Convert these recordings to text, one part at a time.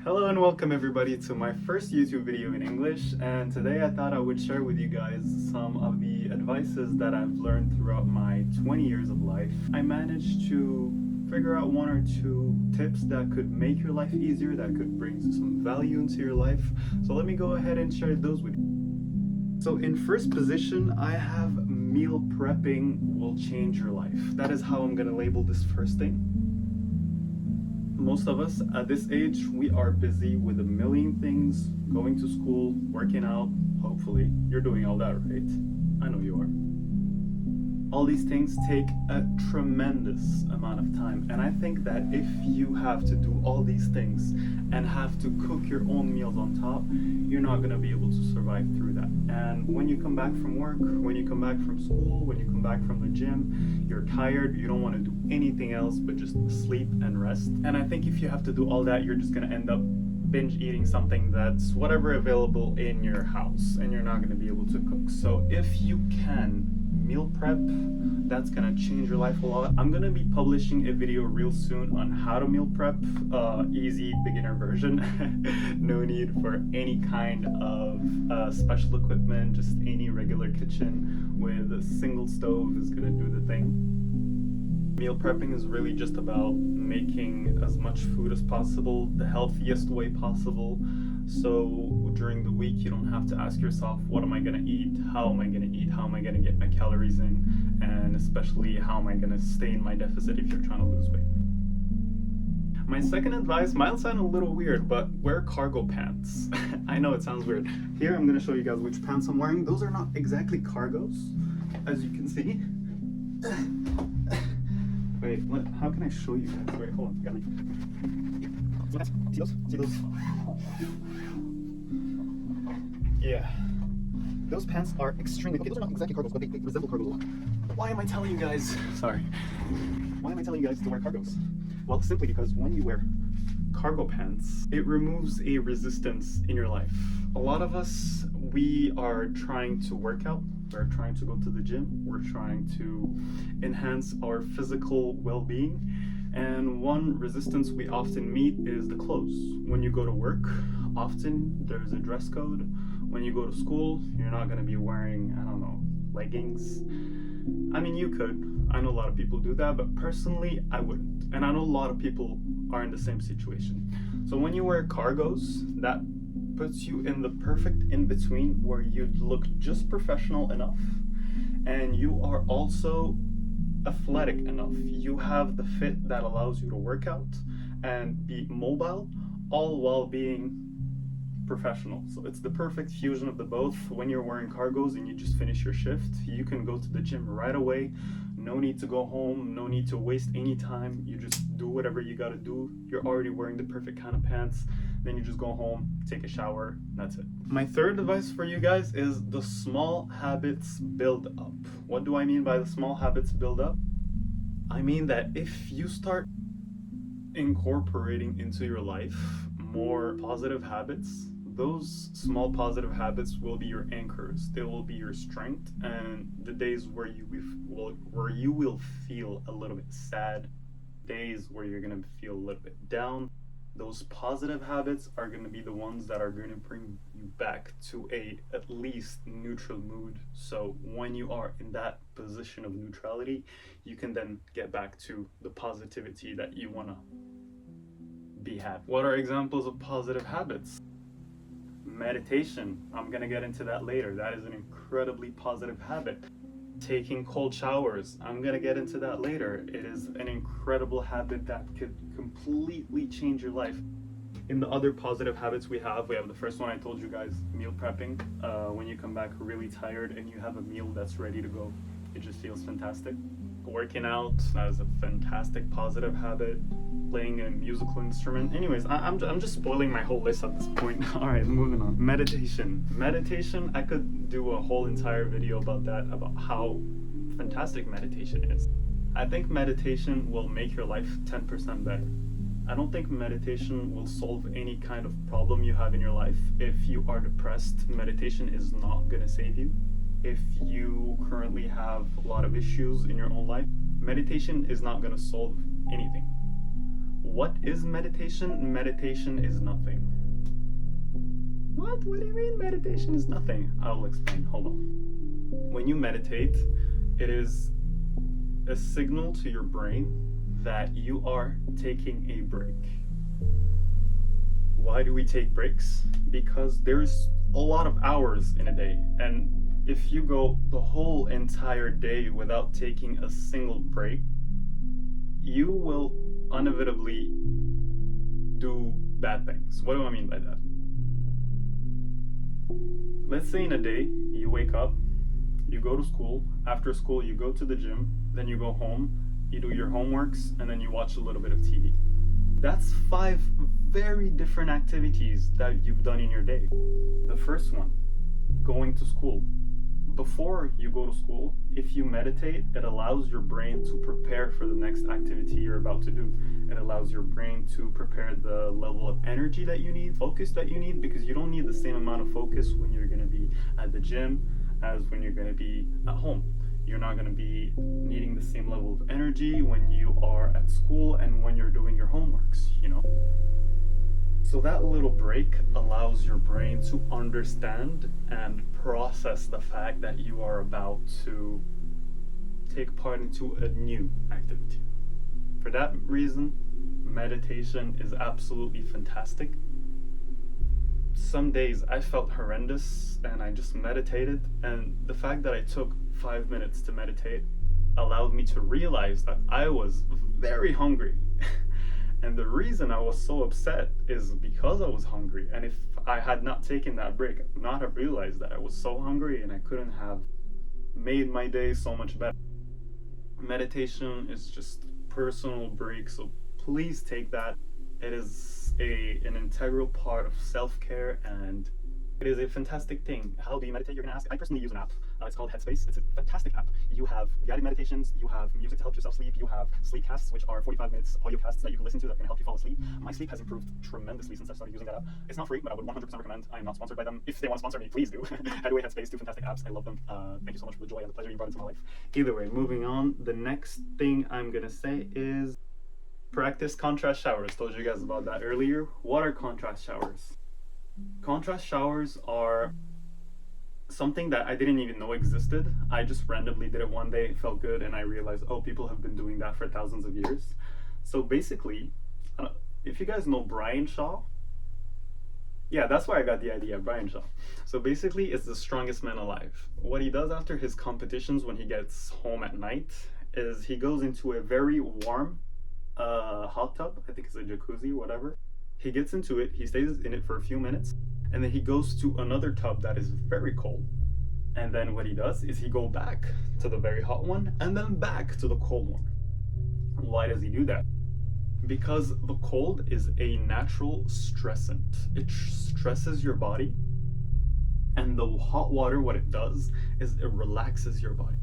Hello and welcome everybody to my first YouTube video in English, and today I thought I would share with you guys some of the advices that I've learned throughout my 20 years of life. I managed to figure out one or two tips that could make your life easier, that could bring some value into your life. So let me go ahead and share those with you. So in first position, I have meal prepping will change your life. That is how I'm gonna label this first thing. Most of us at this age, we are busy with a million things, going to school, working out. Hopefully, you're doing all that, right? I know you are. All these things take a tremendous amount of time, and I think that if you have to do all these things and have to cook your own meals on top, you're not going to be able to survive through that. And when you come back from work, when you come back from school, when you come back from the gym, you're tired, you don't want to do anything else but just sleep and rest. And I think if you have to do all that, you're just going to end up binge eating something that's whatever available in your house, and you're not going to be able to cook. So if you can meal prep, that's gonna change your life a lot. I'm gonna be publishing a video real soon on how to meal prep, easy beginner version. No need for any kind of special equipment, just any regular kitchen with a single stove is gonna do the thing. Meal prepping is really just about making as much food as possible, the healthiest way possible. So during the week, you don't have to ask yourself, what am I gonna eat? How am I gonna eat? How am I gonna get my calories in? And especially, how am I gonna stay in my deficit if you're trying to lose weight? My second advice might sound a little weird, but wear cargo pants. I know it sounds weird. Here, I'm gonna show you guys which pants I'm wearing. Those are not exactly cargos, as you can see. Wait, how can I show you guys? Wait, hold on, got me. See those? See those? Yeah. Those pants are extremely, okay, those are not exactly cargos, but they resemble cargos a lot. Why am I telling you guys, sorry. Why am I telling you guys to wear cargos? Well, simply because when you wear cargo pants, it removes a resistance in your life. A lot of us, we are trying to work out, we're trying to go to the gym, we're trying to enhance our physical well-being, and one resistance we often meet is the clothes. When you go to work, often there's a dress code. When you go to school, you're not going to be wearing, I don't know, leggings. I mean, you could. I know a lot of people do that, but personally, I wouldn't. And I know a lot of people are in the same situation. So when you wear cargos, that puts you in the perfect in-between where you look just professional enough and you are also athletic enough. You have the fit that allows you to work out and be mobile, all while being professional. So it's the perfect fusion of the both. When you're wearing cargos and you just finish your shift, you can go to the gym right away. No need to go home, no need to waste any time. You just do whatever you gotta do. You're already wearing the perfect kind of pants. Then you just go home, take a shower, that's it. My third advice for you guys is the small habits build up. What do I mean by the small habits build up? I mean that if you start incorporating into your life more positive habits, those small positive habits will be your anchors. They will be your strength, and the days where you will feel a little bit sad, days where you're gonna feel a little bit down, those positive habits are gonna be the ones that are gonna bring you back to a at least neutral mood. So when you are in that position of neutrality, you can then get back to the positivity that you wanna have. What are examples of positive habits? Meditation. I'm gonna get into that later. That is an incredibly positive habit. Taking cold showers. I'm gonna get into that later. It is an incredible habit that could completely change your life. In the other positive habits we have the first one I told you guys, meal prepping. When you come back really tired and you have a meal that's ready to go, it just feels fantastic. Working out, that is a fantastic positive habit. Playing a musical instrument. Anyways, I'm just spoiling my whole list at this point. All right, moving on. Meditation. Meditation, I could do a whole entire video about that, about how fantastic meditation is. I think meditation will make your life 10% better. I don't think meditation will solve any kind of problem you have in your life. If you are depressed, meditation is not gonna save you. If you currently have a lot of issues in your own life, meditation is not gonna solve anything. what is meditation? Meditation is nothing. What? What do you mean meditation is nothing? I'll explain. Hold on. When you meditate, it is a signal to your brain that you are taking a break. Why do we take breaks? Because there's a lot of hours in a day, and if you go the whole entire day without taking a single break, you will inevitably do bad things. What do I mean by that? Let's say in a day, you wake up, you go to school, after school you go to the gym, then you go home, you do your homeworks, and then you watch a little bit of TV. That's 5 very different activities that you've done in your day. The first one, going to school. Before you go to school, if you meditate, it allows your brain to prepare for the next activity you're about to do. It allows your brain to prepare the level of energy that you need, focus that you need, because you don't need the same amount of focus when you're going to be at the gym as when you're going to be at home. You're not going to be needing the same level of energy when you are at school and when you're doing your homeworks, you know? So that little break allows your brain to understand and process the fact that you are about to take part into a new activity. For that reason, meditation is absolutely fantastic. Some days I felt horrendous and I just meditated, and the fact that I took 5 minutes to meditate allowed me to realize that I was very hungry. And the reason I was so upset is because I was hungry. And if I had not taken that break, I would not have realized that I was so hungry and I couldn't have made my day so much better. Meditation is just personal break, so please take that. It is an integral part of self-care, and it is a fantastic thing. How do you meditate, you're gonna ask? I personally use an app. It's called Headspace. It's a fantastic app. You have guided meditations, you have music to help yourself sleep, you have sleep casts, which are 45 minutes audio casts that you can listen to that can help you fall asleep. My sleep has improved tremendously since I started using that app. It's not free, but I would 100% recommend. I am not sponsored by them. If they want to sponsor me, please do. Anyway, Headspace, 2 fantastic apps. I love them. Thank you so much for the joy and the pleasure you brought into my life. Either way, moving on, the next thing I'm gonna say is practice contrast showers. Told you guys about that earlier. What are contrast showers? Contrast showers are something that I didn't even know existed. I just randomly did it one day, it felt good, and I realized, oh, people have been doing that for thousands of years. So basically, if you guys know Brian Shaw, yeah, that's where I got the idea, Brian Shaw. So basically, it's the strongest man alive. What he does after his competitions when he gets home at night is he goes into a very warm hot tub, I think it's a jacuzzi, whatever. He gets into it, he stays in it for a few minutes, and then he goes to another tub that is very cold. And then what he does is he goes back to the very hot one and then back to the cold one. Why does he do that? Because the cold is a natural stressant. It stresses your body, and the hot water, what it does is it relaxes your body.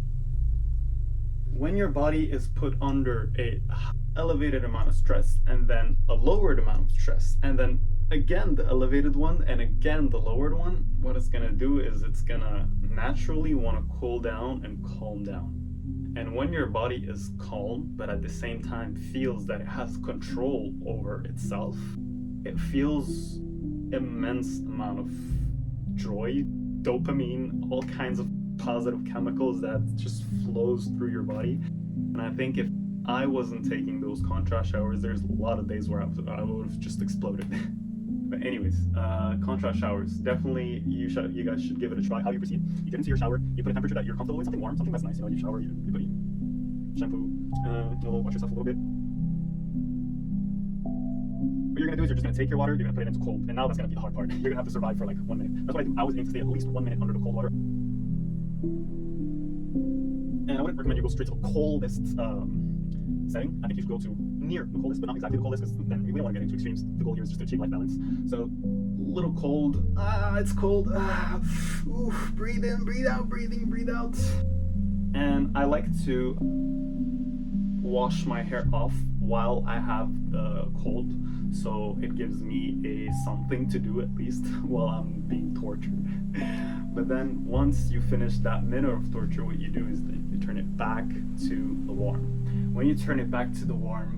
When your body is put under a elevated amount of stress and then a lowered amount of stress and then again the elevated one and again the lowered one, what it's gonna do is it's gonna naturally want to cool down and calm down. And when your body is calm but at the same time feels that it has control over itself, it feels immense amount of joy, dopamine, all kinds of positive chemicals that just flows through your body. And I think if I wasn't taking those contrast showers, there's a lot of days where I would have just exploded. But anyways, contrast showers, definitely you guys should give it a try. How you proceed: you get into your shower, you put a temperature that you're comfortable with, something warm, something that's nice. You know, you shower, you put shampoo, wash yourself a little bit. What you're gonna do is you're just gonna take your water, you're gonna put it into cold, and now that's gonna be the hard part. You're gonna have to survive for like 1 minute. That's what I do. I always aim to stay at least 1 minute under the cold water. And I wouldn't recommend you go straight to the coldest setting. I think you should go to near the coldest, but not exactly the coldest, because then we don't want to get into extremes. The goal here is just to achieve life balance. So, little cold. It's cold. Oof, breathe in, breathe out, breathe out. And I like to wash my hair off while I have the cold, so it gives me something to do at least while I'm being tortured. But then once you finish that minute of torture, what you do is then you turn it back to the warm. When you turn it back to the warm,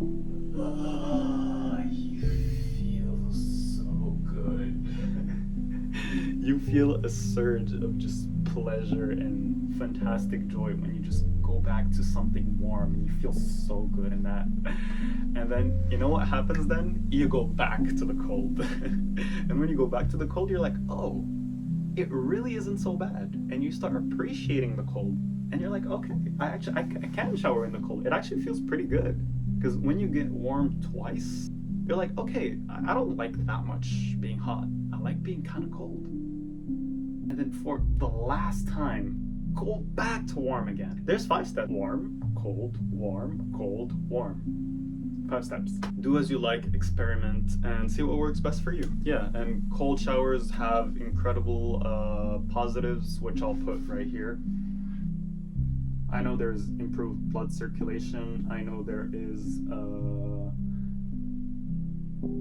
You feel a surge of just pleasure and fantastic joy when you just go back to something warm and you feel so good in that. And then, you know what happens then? You go back to the cold. And when you go back to the cold, you're like, oh, it really isn't so bad. And you start appreciating the cold. And you're like, okay, I can shower in the cold. It actually feels pretty good. Because when you get warm twice, you're like, okay, I don't like that much being hot. I like being kind of cold. And then for the last time, go back to warm again. There's 5 steps. Warm, cold, warm, cold, warm. 5 steps. Do as you like, experiment, and see what works best for you. Yeah, and cold showers have incredible positives, which I'll put right here. I know there's improved blood circulation. I know there is,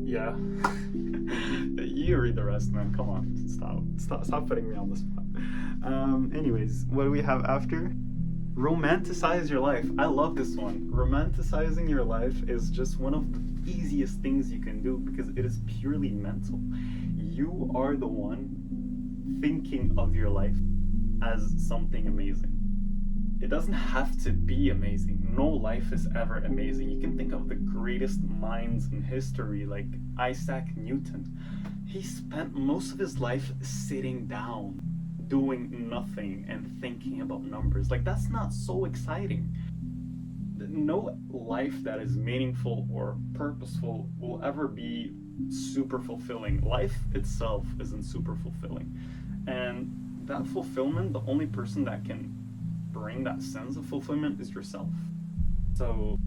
yeah. You read the rest, man. Come on, stop putting me on the spot. Anyways, what do we have after? Romanticize your life. I love this one. Romanticizing your life is just one of the easiest things you can do because it is purely mental. You are the one thinking of your life as something amazing. It doesn't have to be amazing. No life is ever amazing. You can think of the greatest minds in history, like Isaac Newton. He spent most of his life sitting down, doing nothing and thinking about numbers. Like, that's not so exciting. No life that is meaningful or purposeful will ever be super fulfilling. Life itself isn't super fulfilling. And that fulfillment, the only person that can bring that sense of fulfillment is yourself. So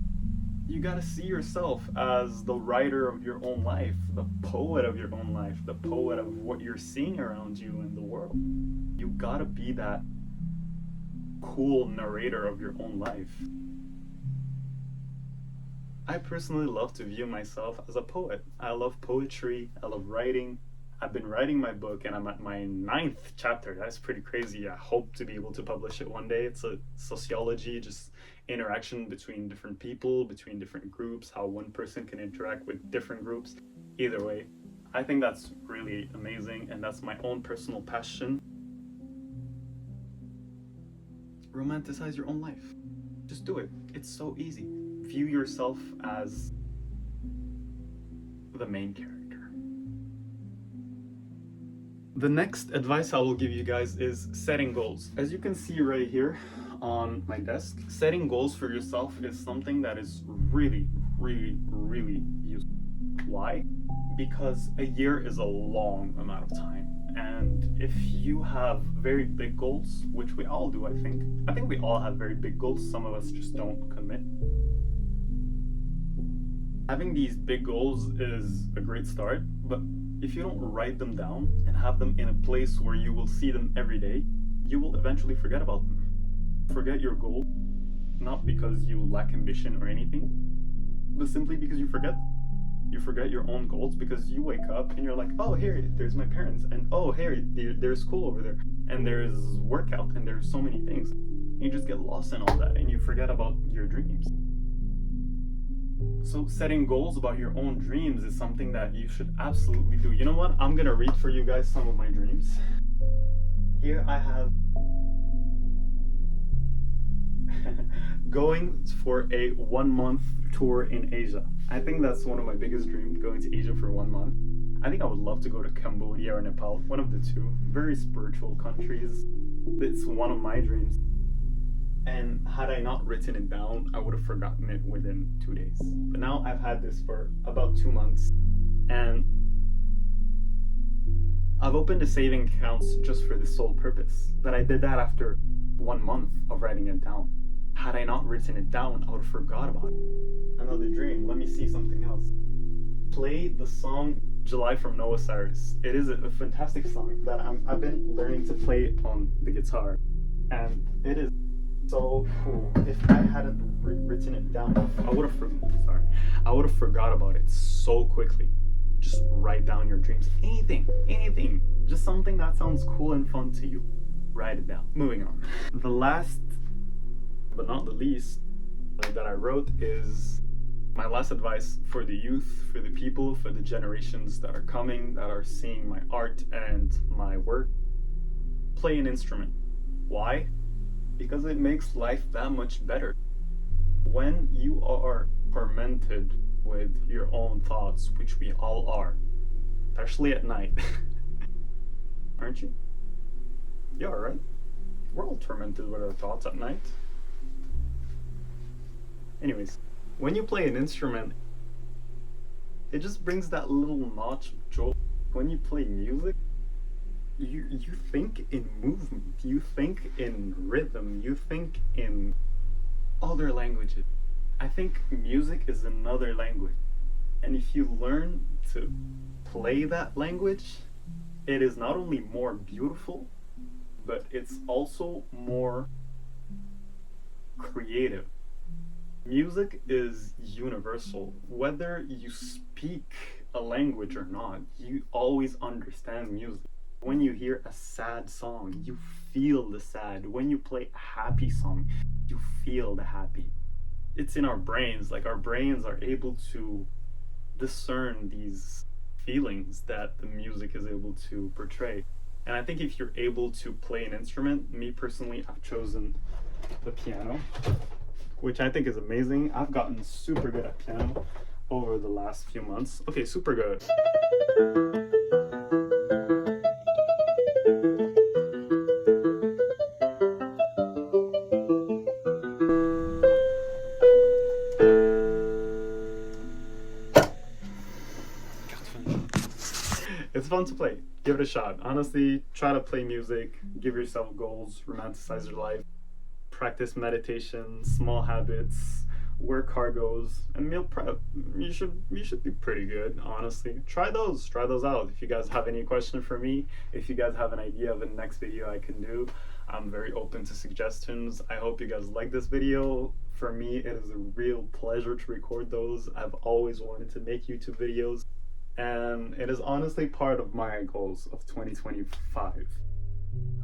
you gotta see yourself as the writer of your own life, the poet of your own life, the poet of what you're seeing around you in the world. You gotta be that cool narrator of your own life. I personally love to view myself as a poet. I love poetry, I love writing. I've been writing my book and I'm at my 9th chapter. That's pretty crazy. I hope to be able to publish it one day. It's a sociology, just interaction between different people, between different groups, how one person can interact with different groups. Either way, I think that's really amazing and that's my own personal passion. Romanticize your own life. Just do it. It's so easy. View yourself as the main character. The next advice I will give you guys is setting goals. As you can see right here on my desk, setting goals for yourself is something that is really, really, really useful. Why? Because a year is a long amount of time. And if you have very big goals, which we all do, I think we all have very big goals. Some of us just don't commit. Having these big goals is a great start, but if you don't write them down and have them in a place where you will see them every day, you will eventually forget about them. Forget your goal, not because you lack ambition or anything, but simply because you forget. You forget your own goals because you wake up and you're like, oh, here, there's my parents, and oh, here, there's school over there, and there's workout, and there's so many things. And you just get lost in all that, and you forget about your dreams. So setting goals about your own dreams is something that you should absolutely do. You know what? I'm gonna read for you guys some of my dreams. Here I have going for a 1-month tour in Asia. I think that's one of my biggest dreams, going to Asia for 1 month. I think I would love to go to Cambodia or Nepal, one of the two. Very spiritual countries. It's one of my dreams. And had I not written it down, I would have forgotten it within 2 days. But now I've had this for about 2 months, and I've opened a saving accounts just for the sole purpose. But I did that after 1 month of writing it down. Had I not written it down, I would have forgot about it. Another dream. Let me see something else. Play the song July from Noah Cyrus. It is a fantastic song that I've been learning to play on the guitar, and it is so cool. If I hadn't written it down, I would have forgot about it so quickly. Just write down your dreams. Anything. Just something that sounds cool and fun to you. Write it down. Moving on. The last, but not the least, that I wrote is my last advice for the youth, for the people, for the generations that are coming, that are seeing my art and my work. play an instrument. Why? Because it makes life that much better. When you are tormented with your own thoughts, which we all are, especially at night, aren't you? Yeah, right? We're all tormented with our thoughts at night. Anyways, when you play an instrument, it just brings that little notch of joy. When you play music, you think in movement, you think in rhythm, you think in other languages. I think music is another language. And if you learn to play that language, it is not only more beautiful, but it's also more creative. Music is universal. Whether you speak a language or not, you always understand music. When you hear a sad song, you feel the sad. When you play a happy song, you feel the happy. It's in our brains, like our brains are able to discern these feelings that the music is able to portray. And I think if you're able to play an instrument, me personally, I've chosen the piano, which I think is amazing. I've gotten super good at piano over the last few months. Okay, super good. It's fun to play. Give it a shot. Honestly, try to play music, give yourself goals, romanticize your life, practice meditation, small habits, work cargos, and meal prep. You should be pretty good, honestly. Try those out. If you guys have any question for me, if you guys have an idea of the next video I can do, I'm very open to suggestions. I hope you guys like this video. For me, it is a real pleasure to record those. I've always wanted to make YouTube videos, and it is honestly part of my goals of 2025.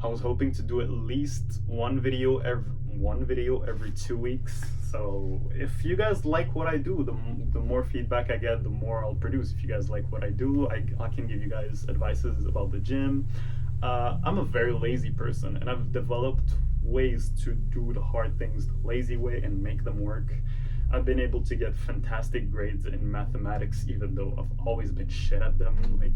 I was hoping to do at least one video every 2 weeks. So if you guys like what I do, the more feedback I get, the more I'll produce. If you guys like what I do, I can give you guys advices about the gym. I'm a very lazy person, and I've developed ways to do the hard things the lazy way and make them work. I've been able to get fantastic grades in mathematics, even though I've always been shit at them. Like,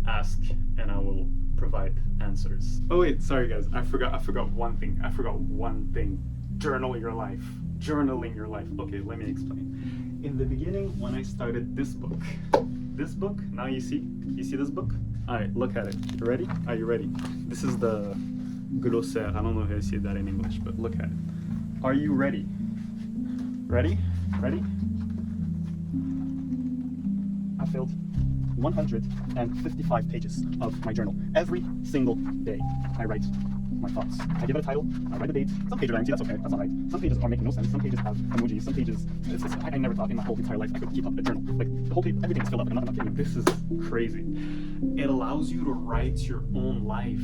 ask and I will provide answers. Oh wait, sorry guys, I forgot one thing. Journal your life. Journaling your life. Okay, let me explain. In the beginning, when I started this book, now you see this book? Alright, look at it. You ready? Are you ready? This is the glossaire. I don't know how to say that in English, but look at it. Are you ready? Ready? I filled 155 pages of my journal. Every single day, I write my thoughts. I give it a title, I write a date. Some pages are empty, that's okay, that's alright. Some pages are making no sense, some pages have emojis, some pages... I never thought in my whole entire life I could keep up a journal. Like, the whole page, everything is filled up, and I'm not kidding. This is crazy. It allows you to write your own life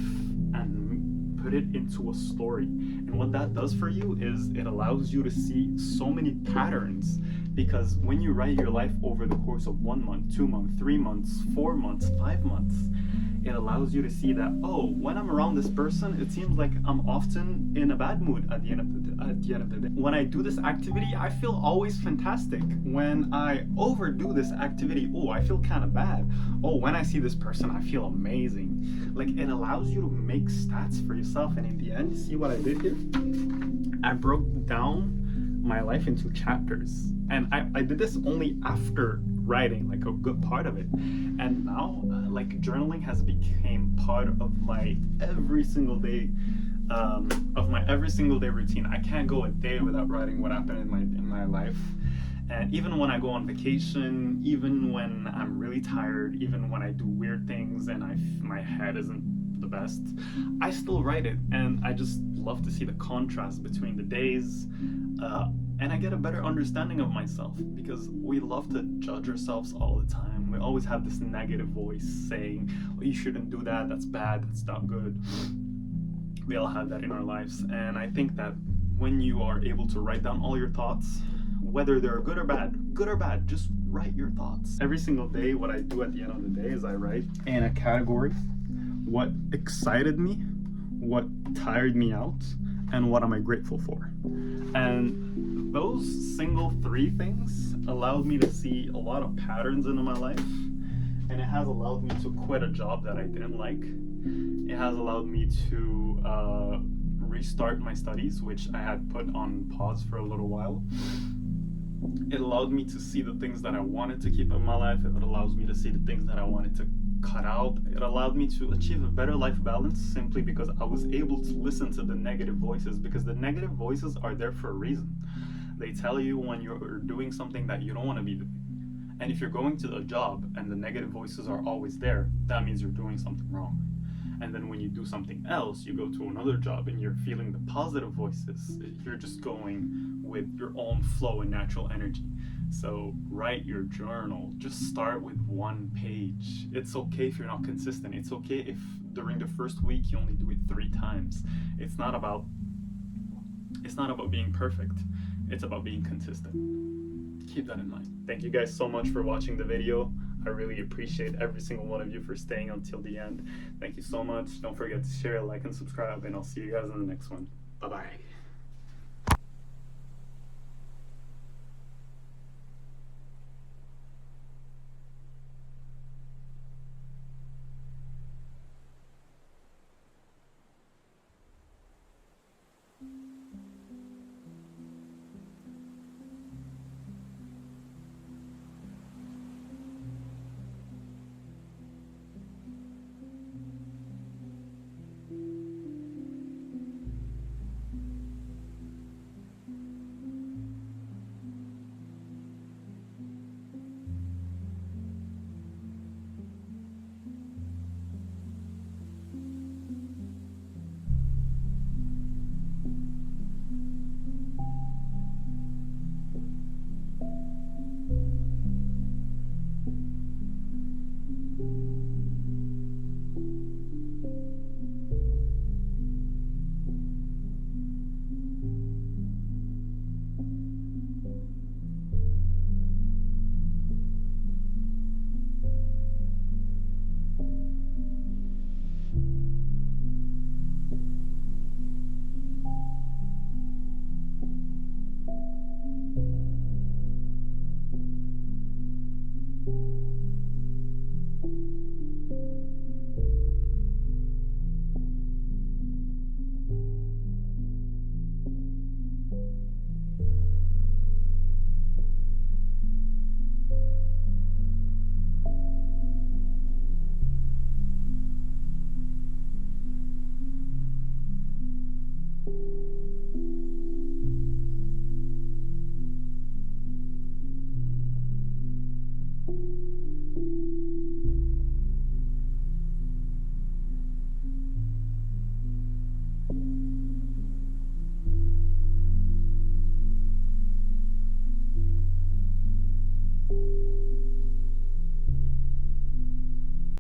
and put it into a story. And what that does for you is it allows you to see so many patterns, because when you write your life over the course of 1 month, 2 months, 3 months, 4 months, 5 months, it allows you to see that, oh, when I'm around this person, it seems like I'm often in a bad mood at the end of the day. When I do this activity, I feel always fantastic. When I overdo this activity, oh, I feel kind of bad. Oh, when I see this person, I feel amazing. Like, it allows you to make stats for yourself. And in the end, see what I did here? I broke down my life into chapters. And I did this only after writing, like, a good part of it. And now, like, journaling has become part of my every single day routine. I can't go a day without writing what happened in my life. And even when I go on vacation, even when I'm really tired, even when I do weird things and my head isn't the best, I still write it. And I just love to see the contrast between the days, and I get a better understanding of myself, because we love to judge ourselves all the time. We always have this negative voice saying, oh, you shouldn't do that, that's bad, that's not good. We all have that in our lives. And I think that when you are able to write down all your thoughts, whether they're good or bad, just write your thoughts. Every single day, what I do at the end of the day is I write in a category what excited me, what tired me out, and what am I grateful for. And those single 3 things allowed me to see a lot of patterns in my life, and it has allowed me to quit a job that I didn't like. It has allowed me to restart my studies, which I had put on pause for a little while. It allowed me to see the things that I wanted to keep in my life. It allows me to see the things that I wanted to cut out. It allowed me to achieve a better life balance simply because I was able to listen to the negative voices, because the negative voices are there for a reason. They tell you when you're doing something that you don't want to be doing. And if you're going to a job and the negative voices are always there, that means you're doing something wrong. And then when you do something else, you go to another job and you're feeling the positive voices. You're just going with your own flow and natural energy. So write your journal. Just start with 1 page. It's okay if you're not consistent. It's okay if during the first week you only do it 3 times. It's not about being perfect. It's about being consistent. Keep that in mind. Thank you guys so much for watching the video. I really appreciate every single one of you for staying until the end. Thank you so much. Don't forget to share, like, and subscribe, and I'll see you guys in the next one. Bye-bye.